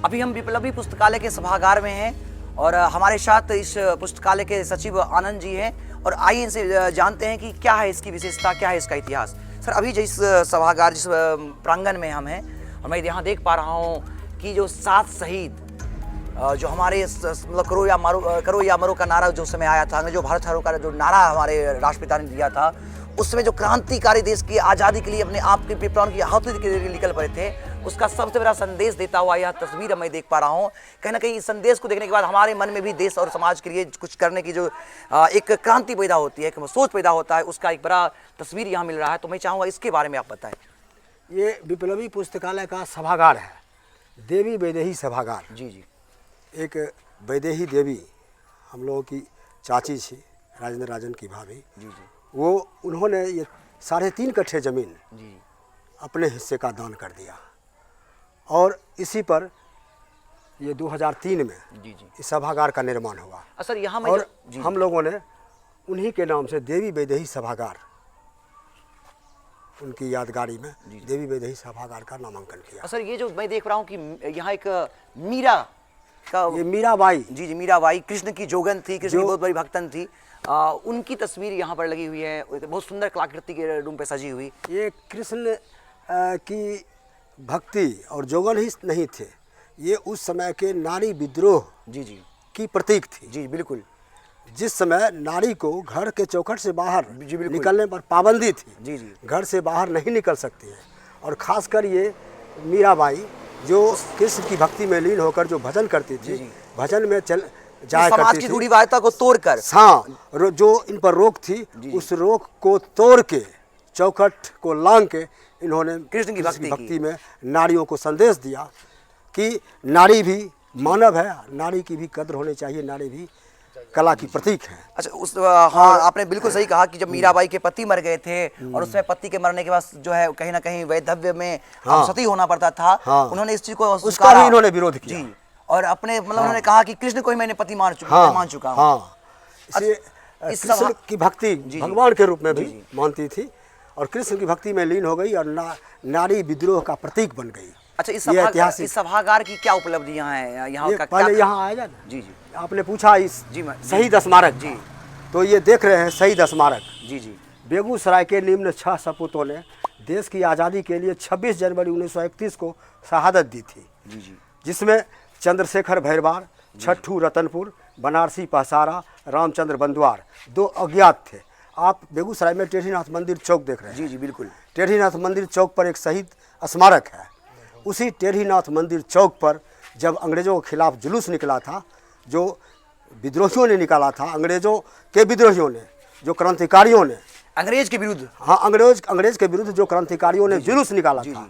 अभी हम विप्लवी पुस्तकालय के सभागार में हैं और हमारे साथ इस पुस्तकालय के सचिव आनंद जी हैं और आइए इनसे जानते हैं कि क्या है इसकी विशेषता, क्या है इसका इतिहास। सर, अभी जिस सभागार जिस प्रांगण में हम हैं और मैं यहाँ देख पा रहा हूँ कि जो 7 शहीद जो हमारे मतलब करो या मरो का नारा जो समय आया था, जो भारत छोड़ो का जो नारा हमारे राष्ट्रपिता ने दिया था, उस समय जो क्रांतिकारी देश की आज़ादी के लिए अपने आप के प्राण की आहुति के लिए निकल पड़े थे, उसका सबसे बड़ा संदेश देता हुआ यह तस्वीर मैं देख पा रहा हूँ। कहीं ना कहीं इस संदेश को देखने के बाद हमारे मन में भी देश और समाज के लिए कुछ करने की जो एक क्रांति पैदा होती है, एक सोच पैदा होता है, उसका एक बड़ा तस्वीर यहाँ मिल रहा है। तो मैं चाहूँगा इसके बारे में आप बताएं। ये विप्लवी पुस्तकालय का सभागार है, देवी वैदेही सभागार। जी जी। एक वैदेही देवी हम लोगों की चाची थी, राजेंद्र राजन की भाभी। जी जी। वो उन्होंने ये 3.5 कट्ठे ज़मीन जी अपने हिस्से का दान कर दिया और इसी पर ये 2003 में जी जी इस सभागार का निर्माण हुआ। सर यहाँ और हम लोगों ने उन्हीं के नाम से देवी वैदेही सभागार, उनकी यादगारी में देवी वैदेही सभागार का नामांकन किया। सर, ये जो मैं देख रहा हूँ कि यहाँ एक मीरा का, ये मीराबाई, जी जी, मीराबाई कृष्ण की जोगन थी, कृष्ण की बहुत बड़ी भक्तन थी। उनकी तस्वीर यहाँ पर लगी हुई है, बहुत सुंदर कलाकृति के रूप पे सजी हुई। ये कृष्ण की भक्ति और जोगन ही नहीं थे, ये उस समय के नारी विद्रोह जी जी की प्रतीक थी। जी बिल्कुल। जिस समय नारी को घर के चौखट से बाहर जी बिल्कुल निकलने पर पाबंदी थी, जी जी, घर से बाहर नहीं निकल सकती है। और खासकर ये मीराबाई जो कृष्ण की भक्ति में लीन होकर जो भजन करती थी, भजन में जाया समाज करती की थी, रूढ़िवादिता को तोड़कर, हाँ, जो इन पर रोक थी उस रोक को तोड़ के, चौखट को लांग के इन्होंने कृष्ण की भक्ति में नारियों को संदेश दिया कि नारी भी मानव है, नारी की भी कद्र होनी चाहिए, नारी भी कला की प्रतीक है। अच्छा, हाँ, आपने बिल्कुल सही कहा कि जब मीराबाई के पति मर गए थे और उसमें पति के मरने के बाद जो है कहीं ना कहीं वैधव्य में सती होना पड़ता था, उन्होंने इस चीज को उसका भी इन्होंने विरोध किया जी, और अपने मतलब उन्होंने कहा कि कृष्ण को ही मैंने पति मान चुका हूँ। हाँ, इस कृष्ण की भक्ति भगवान के रूप में भी मानती थी और कृष्ण की भक्ति में लीन हो गई और नारी विद्रोह का प्रतीक बन गई। अच्छा, इस सभागार की क्या उपलब्धियां हैं यहाँ का? पहले यहाँ आया जाए। जी जी, आपने पूछा इस शहीद स्मारक जी, तो ये देख रहे हैं शहीद स्मारक। जी जी। बेगूसराय के निम्न 6 सपूतों ने देश की आज़ादी के लिए 26 जनवरी 1931 को शहादत दी थी। जी जी। जिसमें चंद्रशेखर भैरवार, छट्ठू रतनपुर, बनारसी पसारा, रामचंद्र बंदवार 2 अज्ञात थे। आप बेगूसराय में टेढ़ीनाथ मंदिर चौक देख रहे हैं। जी जी बिल्कुल। टेढ़ीनाथ मंदिर चौक पर एक शहीद स्मारक है। उसी टेढ़ीनाथ मंदिर चौक पर जब अंग्रेज़ों के खिलाफ जुलूस निकला था, जो विद्रोहियों ने निकाला था, अंग्रेज़ों के विद्रोहियों ने, जो क्रांतिकारियों ने, अंग्रेज के विरुद्ध, हाँ, अंग्रेज के विरुद्ध जो क्रांतिकारियों ने जुलूस निकाला था,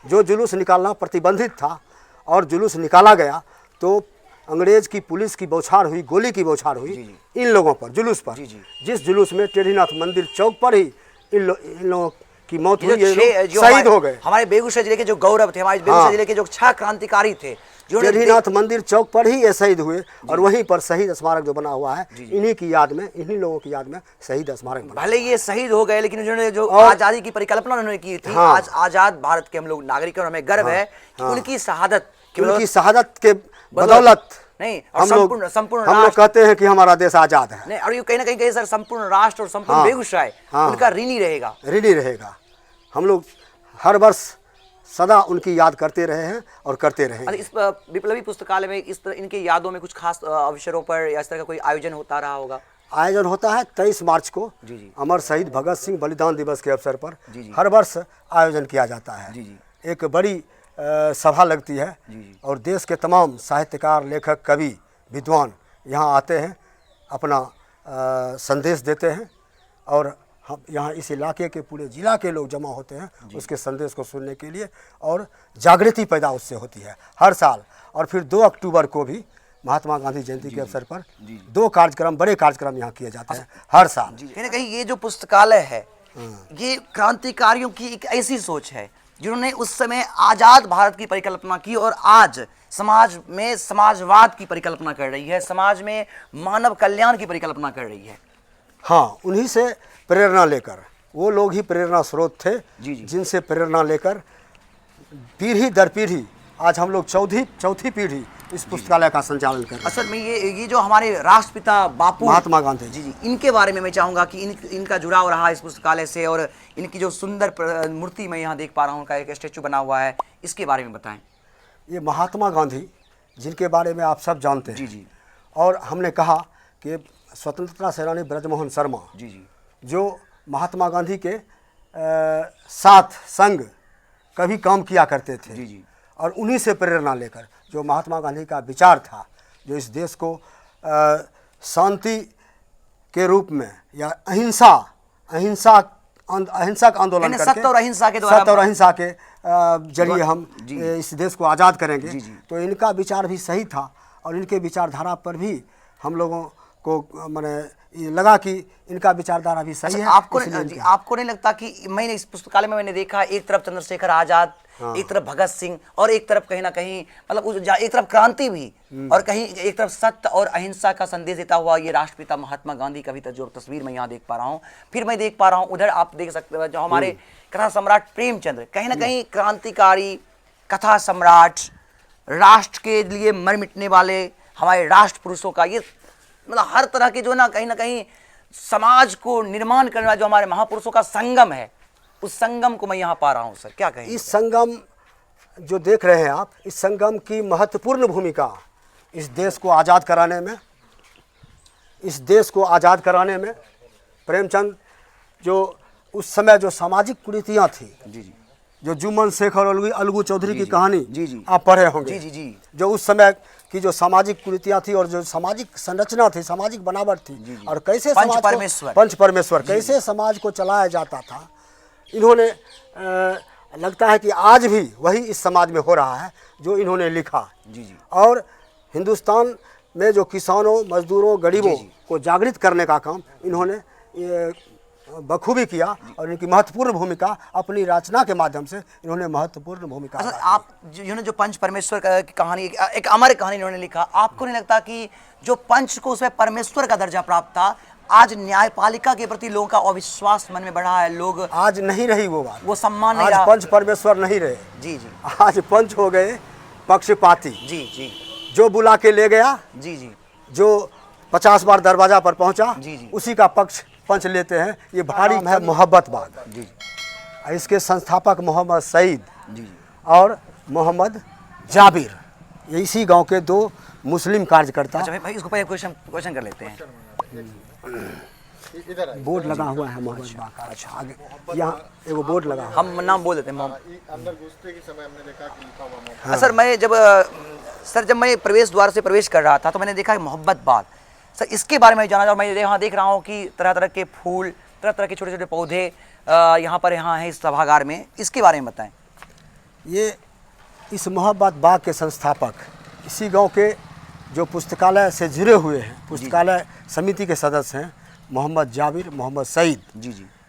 जो जुलूस निकालना प्रतिबंधित था और जुलूस निकाला गया, तो अंग्रेज की पुलिस की बौछार हुई, गोली की बौछार हुई इन लोगों पर, जुलूस पर। जिस जुलूस में टेढ़ीनाथ मंदिर चौक पर ही इन लोगों की मौत हुई, ये शहीद हो गए। हमारे बेगूसराय जिले के जो गौरव थे, हमारे बेगूसराय जिले के जो 6 क्रांतिकारी थे, टेढ़ीनाथ मंदिर चौक पर ही ये शहीद हुए और वहीं पर शहीद स्मारक जो बना हुआ है, इन्हीं की याद में, इन्हीं लोगों की याद में शहीद स्मारक बना। भले ये शहीद हो गए, लेकिन उन्होंने जो आज़ादी की परिकल्पना उन्होंने की थी, आज आज़ाद भारत के हम लोग नागरिक हैं और हमें गर्व है कि उनकी शहादत के बदौलत नहीं, हम लोग कहते हैं कि हमारा देश आज़ाद है। नहीं, और ये कहीं ना कहीं सर संपूर्ण राष्ट्र और संपूर्ण बेगूसराय उनका ऋणी रहेगा। हम लोग हर वर्ष सदा उनकी याद करते रहे हैं और करते रहे। इस विप्लवी पुस्तकालय में इस तरह इनके यादों में कुछ खास अवसरों पर या इस तरह का कोई आयोजन होता रहा होगा? आयोजन होता है 23 मार्च को अमर शहीद भगत सिंह बलिदान दिवस के अवसर पर हर वर्ष आयोजन किया जाता है। एक बड़ी सभा लगती है और देश के तमाम साहित्यकार, लेखक, कवि, विद्वान यहाँ आते हैं, अपना संदेश देते हैं और हम यहाँ इस इलाके के पूरे जिला के लोग जमा होते हैं उसके संदेश को सुनने के लिए और जागृति पैदा उससे होती है हर साल। और फिर 2 अक्टूबर को भी महात्मा गांधी जयंती के अवसर पर 2 कार्यक्रम, बड़े कार्यक्रम यहाँ किए जाते हैं हर साल। कहीं ना कहीं ये जो पुस्तकालय है, ये क्रांतिकारियों की एक ऐसी सोच है जिन्होंने उस समय आज़ाद भारत की परिकल्पना की और आज समाज में समाजवाद की परिकल्पना कर रही है, समाज में मानव कल्याण की परिकल्पना कर रही है। हाँ, उन्हीं से प्रेरणा लेकर, वो लोग ही प्रेरणा स्रोत थे जिनसे प्रेरणा लेकर पीढ़ी दर पीढ़ी आज हम लोग चौथी पीढ़ी इस पुस्तकालय का संचालन कर रहे हैं। असल में ये जो हमारे राष्ट्रपिता बापू महात्मा गांधी जी, इनके बारे में मैं चाहूँगा कि इनका जुड़ाव रहा इस पुस्तकालय से, और इनकी जो सुंदर मूर्ति मैं यहाँ देख पा रहा हूँ, उनका एक स्टैचू बना हुआ है, इसके बारे में बताएं। ये महात्मा गांधी जिनके बारे में आप सब जानते हैं। जी। और हमने कहा कि स्वतंत्रता सेनानी ब्रजमोहन शर्मा जी जो महात्मा गांधी के साथ संग कभी काम किया करते थे। जी। और उन्हीं से प्रेरणा लेकर जो महात्मा गांधी का विचार था, जो इस देश को शांति के रूप में या अहिंसक आंदोलन करके, सत्य और अहिंसा के द्वारा, जरिए हम इस देश को आज़ाद करेंगे। तो इनका विचार भी सही था और इनके विचारधारा पर भी हम लोगों को मैंने लगा कि इनका विचारधारा भी सही है। आपको नहीं लगता कि मैंने इस पुस्तकालय में मैंने देखा एक तरफ चंद्रशेखर आजाद, एक तरफ भगत सिंह, और एक तरफ कहीं ना कहीं मतलब एक तरफ क्रांति भी, और कहीं एक तरफ सत्य और अहिंसा का संदेश देता हुआ ये राष्ट्रपिता महात्मा गांधी का भी जो तस्वीर मैं यहाँ देख पा रहा हूँ। फिर मैं देख पा रहा हूँ उधर आप देख सकते हो जो हमारे कथा सम्राट प्रेमचंद्र, कहीं ना कहीं क्रांतिकारी, कथा सम्राट, राष्ट्र के लिए मर मिटने वाले हमारे राष्ट्र पुरुषों का ये मतलब हर तरह के जो ना कहीं समाज को निर्माण करने वाला जो हमारे महापुरुषों का संगम है, उस संगम को मैं यहाँ पा रहा हूँ। सर क्या कहें? इस संगम जो देख रहे हैं आप, इस संगम की महत्वपूर्ण भूमिका इस देश को आज़ाद कराने में प्रेमचंद जो उस समय जो सामाजिक कुरीतियाँ थी, जो जुम्मन शेख और अलगू चौधरी की कहानी आप पढ़े होंगे, जो उस समय की जो सामाजिक कुरीतियाँ थी और जो सामाजिक संरचना थी, सामाजिक बनावट थी, और कैसे पंच परमेश्वर कैसे समाज को चलाया जाता था, इन्होंने लगता है कि आज भी वही इस समाज में हो रहा है जो इन्होंने लिखा। और हिंदुस्तान में जो किसानों, मजदूरों, गरीबों को जागृत करने का काम इन्होंने बखूबी किया, और इनकी महत्वपूर्ण भूमिका अपनी रचना के माध्यम से इन्होंने महत्वपूर्ण भूमिका। आप इन्होंने जो पंच परमेश्वर की कहानी, एक अमर कहानी इन्होंने लिखा, आपको नहीं लगता कि जो पंच को उसमें परमेश्वर का दर्जा प्राप्त था, आज न्यायपालिका के प्रति लोगों का अविश्वास मन में बढ़ा है? लोग आज नहीं रही वो बात, वो सम्मान नहीं आज रहा। पंच परमेश्वर नहीं रहे। जी आज पंच हो गए पक्षपाती। जी जो बुला के ले गया, जो 50 बार दरवाजा पर पहुंचा, उसी का पक्ष पंच लेते हैं। ये भारी है मोहब्बत बाग। इसके संस्थापक मोहम्मद सईद और मोहम्मद जाबिर, ये इसी गांव के 2 मुस्लिम कार्यकर्ता। अच्छा भाई इसको क्वेश्चन कर लेते हैं। बोर्ड लगा हुआ है मोहम्मद बाग का। अच्छा आगे यहाँ एगो बोर्ड लगा, हम नाम बोल देते हैं। अंदर घुसते के समय हमने देखा कि लिखा हुआ मोहब्बत। सर जब मैं प्रवेश द्वार से प्रवेश कर रहा था तो मैंने देखा मोहब्बत बाग। सर इसके बारे में जानना, और मैं यहाँ देख रहा हूँ कि तरह तरह के फूल, तरह तरह के छोटे छोटे पौधे यहाँ हैं इस सभागार में, इसके बारे में बताएं। ये इस मोहब्बत बाग के संस्थापक इसी गांव के जो पुस्तकालय से जुड़े हुए हैं, पुस्तकालय समिति के सदस्य हैं, मोहम्मद जाबिर, मोहम्मद सईद।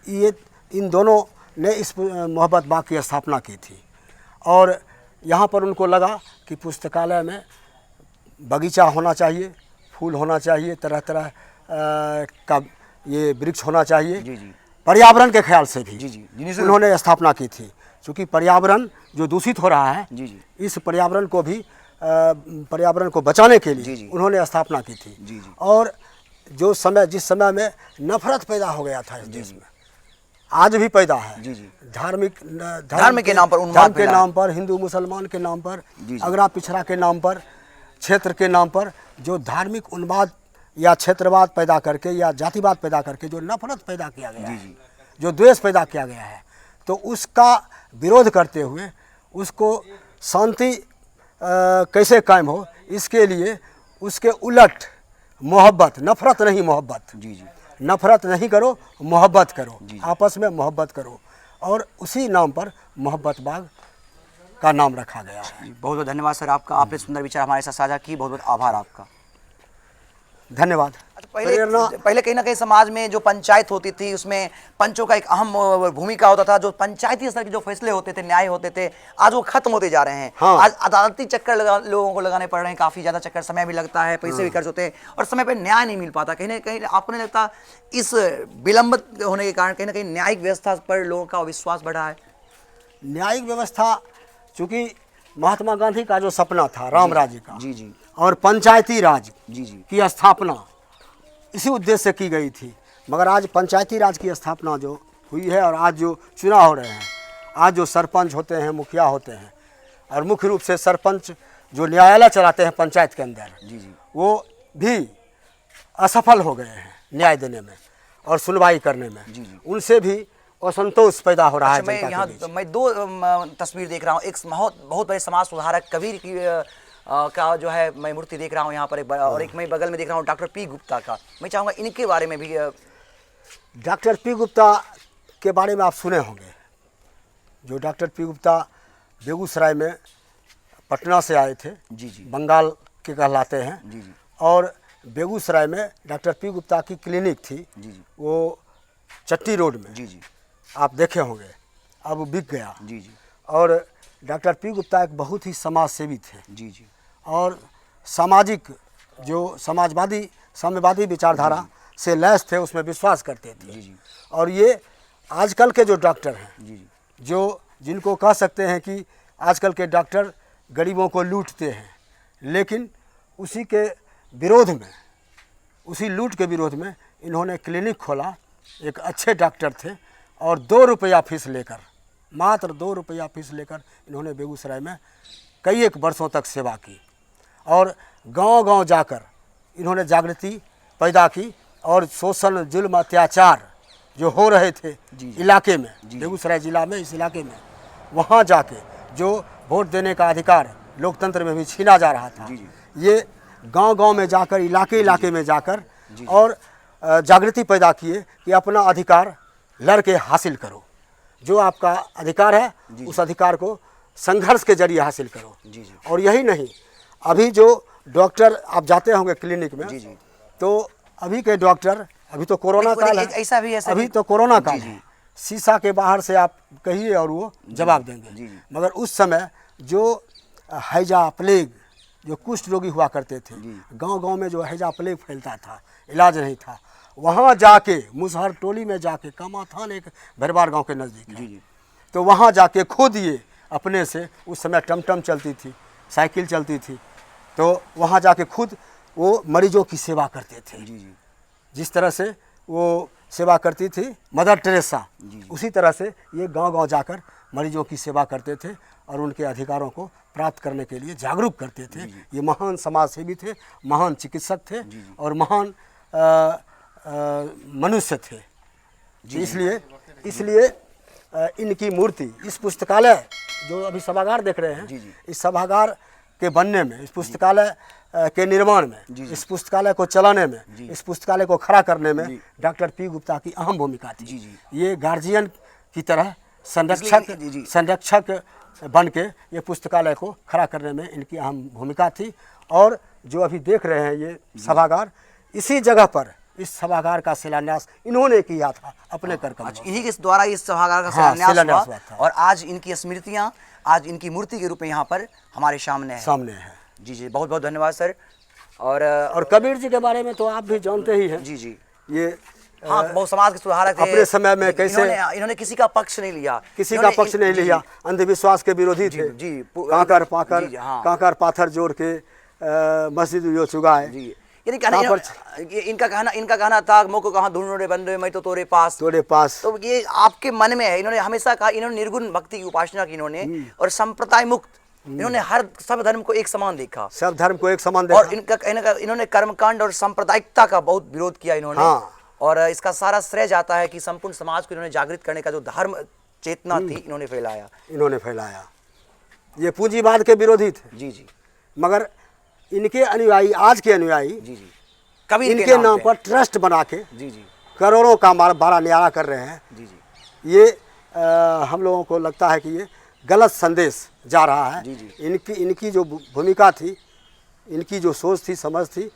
ये इन दोनों ने इस मोहब्बत बाग की स्थापना की थी, और यहाँ पर उनको लगा कि पुस्तकालय में बगीचा होना चाहिए, फूल होना चाहिए, तरह तरह का ये वृक्ष होना चाहिए, पर्यावरण के ख्याल से भी उन्होंने स्थापना की थी। क्योंकि पर्यावरण जो दूषित हो रहा है, इस पर्यावरण को बचाने के लिए उन्होंने स्थापना की थी। और जिस समय में नफरत पैदा हो गया था इस देश में, आज भी पैदा है, धर्म के नाम पर, हिंदू मुसलमान के नाम पर, अगरा पिछड़ा के नाम पर, क्षेत्र के नाम पर, जो धार्मिक उन्माद या क्षेत्रवाद पैदा करके या जातिवाद पैदा करके जो नफरत पैदा किया गया है, जो द्वेष पैदा किया गया है, तो उसका विरोध करते हुए उसको शांति कैसे कायम हो, इसके लिए उसके उलट मोहब्बत, नफरत नहीं मोहब्बत, नफरत नहीं करो, मोहब्बत करो, आपस में मोहब्बत करो, और उसी नाम पर मोहब्बत बाग का नाम रखा गया है। बहुत बहुत धन्यवाद सर आपका, आपने सुंदर विचार हमारे साथ साझा की, बहुत बहुत आभार आपका, धन्यवाद। पहले कहीं ना कहीं समाज में जो पंचायत होती थी उसमें पंचों का एक अहम भूमिका होता था, जो पंचायती स्तर के जो फैसले होते थे, न्याय होते थे, आज वो खत्म होते जा रहे हैं। आज अदालती चक्कर लोगों को लगाने पड़ रहे हैं, काफी ज्यादा चक्कर, समय भी लगता है, पैसे भी खर्च होते हैं, और समय पे न्याय नहीं मिल पाता। कहीं ना कहीं आपको नहीं लगता इस विलंबित होने के कारण कहीं ना कहीं न्यायिक व्यवस्था पर लोगों का विश्वास बढ़ा है? न्यायिक व्यवस्था चूँकि महात्मा गांधी का जो सपना था राम राज्य का जी जी और पंचायती राज जी जी की स्थापना इसी उद्देश्य से की गई थी। मगर आज पंचायती राज की स्थापना जो हुई है और आज जो चुनाव हो रहे हैं, आज जो सरपंच होते हैं, मुखिया होते हैं, और मुख्य रूप से सरपंच जो न्यायालय चलाते हैं पंचायत के अंदर, जी जी वो भी असफल हो गए हैं न्याय देने में और सुनवाई करने में। जी जी। उनसे भी असंतोष पैदा हो रहा है मैं जनता के यहाँ बीच। मैं दो तस्वीर देख रहा हूँ। एक बहुत बड़े समाज सुधारक कबीर की का जो है मैं मूर्ति देख रहा हूँ यहाँ पर, और एक मैं बगल में देख रहा हूँ डॉक्टर पी गुप्ता का। मैं चाहूँगा इनके बारे में भी डॉक्टर पी गुप्ता के बारे में आप सुने होंगे। जो डॉक्टर पी गुप्ता बेगूसराय में पटना से आए थे, जी जी बंगाल के कहलाते हैं, जी जी और बेगूसराय में डॉक्टर पी गुप्ता की क्लिनिक थी, जी जी वो चट्टी रोड में, जी जी आप देखे होंगे, अब वो बिक गया। जी जी और डॉक्टर पी गुप्ता एक बहुत ही समाज सेवी थे जी जी और सामाजिक जो समाजवादी साम्यवादी विचारधारा से लैस थे, उसमें विश्वास करते थे। जी जी और ये आजकल के जो डॉक्टर हैं, जी जी जो जिनको कह सकते हैं कि आजकल के डॉक्टर गरीबों को लूटते हैं, लेकिन उसी के विरोध में, उसी लूट के विरोध में इन्होंने क्लिनिक खोला। एक अच्छे डॉक्टर थे और 2 रुपया फीस लेकर, मात्र 2 रुपया फीस लेकर इन्होंने बेगूसराय में कई एक वर्षों तक सेवा की और गांव-गांव जाकर इन्होंने जागृति पैदा की और शोषण, जुल्म, अत्याचार जो हो रहे थे इलाके में, बेगूसराय जिला में, इस इलाके में, वहाँ जाके जो वोट देने का अधिकार लोकतंत्र में भी छीना जा रहा था, ये गांव-गांव में जाकर, इलाके में जाकर और जागृति पैदा किए कि अपना अधिकार लड़के हासिल करो। जो आपका अधिकार है उस अधिकार को संघर्ष के जरिए हासिल करो। और यही नहीं, अभी जो डॉक्टर आप जाते होंगे क्लिनिक में, तो अभी के डॉक्टर, अभी तो कोरोना काल है, ऐसा भी अभी तो कोरोना काल है, शीशा के बाहर से आप कहिए और वो जवाब देंगे। मगर उस समय जो हैजा, प्लेग, जो कुष्ठ रोगी हुआ करते थे, गांव-गांव में जो हैजा प्लेग फैलता था, इलाज नहीं था, वहाँ जाके मुसहर टोली में जाके, कामाथान एक भरवार गांव के नज़दीक है, तो वहाँ जाके खुद ये अपने से, उस समय टमटम चलती थी, साइकिल चलती थी, तो वहाँ जाके खुद वो मरीजों की सेवा करते थे। जिस तरह से वो सेवा करती थी मदर टेरेसा, उसी तरह से ये गांव-गांव जाकर मरीजों की सेवा करते थे और उनके अधिकारों को प्राप्त करने के लिए जागरूक करते थे। ये महान समाज सेवी थे, महान चिकित्सक थे और महान मनुष्य थे। इसलिए इनकी मूर्ति, इस पुस्तकालय जो अभी सभागार देख रहे हैं, इस सभागार के बनने में, इस पुस्तकालय के निर्माण में, इस पुस्तकालय को चलाने में, इस पुस्तकालय को खड़ा करने में डॉक्टर पी गुप्ता की अहम भूमिका थी। ये गार्जियन की तरह संरक्षक बन के ये पुस्तकालय को खड़ा करने में इनकी अहम भूमिका थी। और जो अभी देख रहे हैं ये सभागार, इसी जगह पर इस सभागार का शिलान्यास इन्होंने किया था अपने कर कमलों। इन्हीं के द्वारा इस सभागार का शिलान्यास हुआ था और आज इनकी स्मृतियां, आज इनकी मूर्ति के रूप में यहाँ पर हमारे सामने है। जी बहुत बहुत धन्यवाद सर। और कबीर जी के बारे में तो आप भी जानते ही हैं। जी ये हाँ, बहुत समाज के सुधारक थे। अपने समय में कैसे इन्होंने किसी का पक्ष नहीं लिया, अंधविश्वास के विरोधी थे। कांकर पाथर जोड़ के मस्जिद जो चुगाए। इनका कहना था, मोको कहाँ ढूंढो रे बंदे, मैं तो तोरे पास। तो ये आपके मन में है। इन्होंने हमेशा कहा, इन्होंने निर्गुण भक्ति की उपासना की इन्होंने, और संप्रदाय मुक्त, इन्होंने हर सब धर्म को एक समान देखा, सब धर्म को एक समान देखा। और इन्होंने कर्मकांड और सांप्रदायिकता का बहुत विरोध किया इन्होंने। और इसका सारा श्रेय जाता है कि संपूर्ण समाज को इन्होंने जागृत करने का जो धर्म चेतना थी इन्होंने फैलाया। ये पूंजीवाद के विरोधी थे। जी मगर इनके अनुयायी, आज के अनुयायी, कबीर इनके नाम पर ट्रस्ट बना के करोड़ों का बाड़ा न्यारा कर रहे हैं। ये हम लोगों को लगता है कि ये गलत संदेश जा रहा है। इनकी जो भूमिका थी, इनकी जो सोच थी, समझ थी,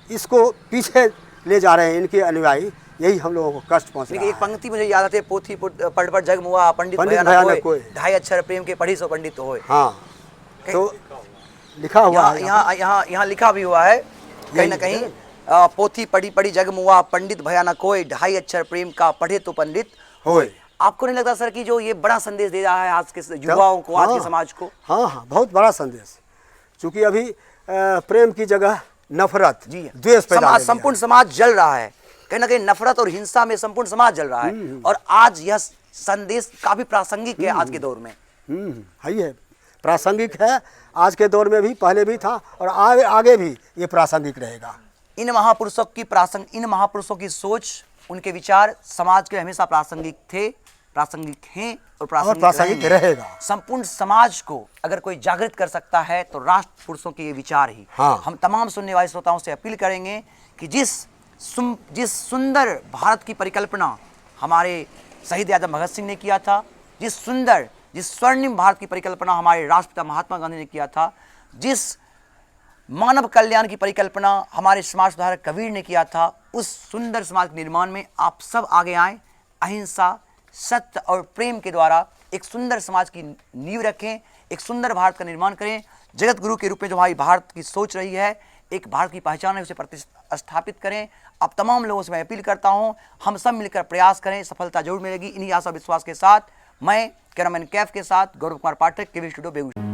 इसको पीछे ले जा रहे हैं इनके अनुयायी। यही हम लोगों को कष्ट पहुंच रहा है। एक पंक्ति मुझे याद आती है, पोथी पढ़ पढ़ जग मुआ, पंडित भयानक कोय, ढाई अक्षर प्रेम के पढ़ी सो पंडित होए। हाँ, तो लिखा हुआ है यहाँ लिखा भी हुआ है कहीं ना कहीं, पोथी पढ़ी पढ़ी जग मुआ, पंडित भयानक कोय, ढाई अक्षर प्रेम का पढ़े तो पंडित होए। आपको नहीं लगता सर कि जो ये बड़ा संदेश दे रहा है आज के युवाओं को, आज के समाज को? हाँ हाँ, बहुत बड़ा संदेश। क्योंकि अभी प्रेम की जगह नफरत, जी, द्वेष पैदा समाज, हो गया संपूर्ण समाज जल रहा है, कहीं ना कहीं नफरत और हिंसा में संपूर्ण समाज जल रहा है। और आज यह संदेश काफी प्रासंगिक है आज के दौर में। है ही है, प्रासंगिक है आज के दौर में भी, पहले भी था और आगे भी ये प्रासंगिक रहेगा। इन महापुरुषों की सोच, उनके विचार समाज के हमेशा प्रासंगिक थे, प्रासंगिक हैं और प्रासंगिक रहेगा। संपूर्ण समाज को अगर कोई जागृत कर सकता है तो राष्ट्र पुरुषों के ये विचार ही। हाँ। हम तमाम सुनने वाले श्रोताओं से अपील करेंगे कि जिस सुंदर भारत की परिकल्पना हमारे शहीद आजम भगत सिंह ने किया था, जिस स्वर्णिम भारत की परिकल्पना हमारे राष्ट्रपिता महात्मा गांधी ने किया था, जिस मानव कल्याण की परिकल्पना हमारे समाज सुधारक कबीर ने किया था, उस सुंदर समाज के निर्माण में आप सब आगे आएं, अहिंसा, सत्य और प्रेम के द्वारा एक सुंदर समाज की नींव रखें, एक सुंदर भारत का निर्माण करें। जगत गुरु के रूप में जो हमारी भारत की सोच रही है, एक भारत की पहचान है, उसे प्रतिस्थापित करें। अब तमाम लोगों से मैं अपील करता हूं, हम सब मिलकर प्रयास करें, सफलता जरूर मिलेगी। इन्हीं आशा विश्वास के साथ मैं कैमरामैन कैफ के साथ गौरव कुमार पाठक, केवी स्टूडियो, बेगूसराय।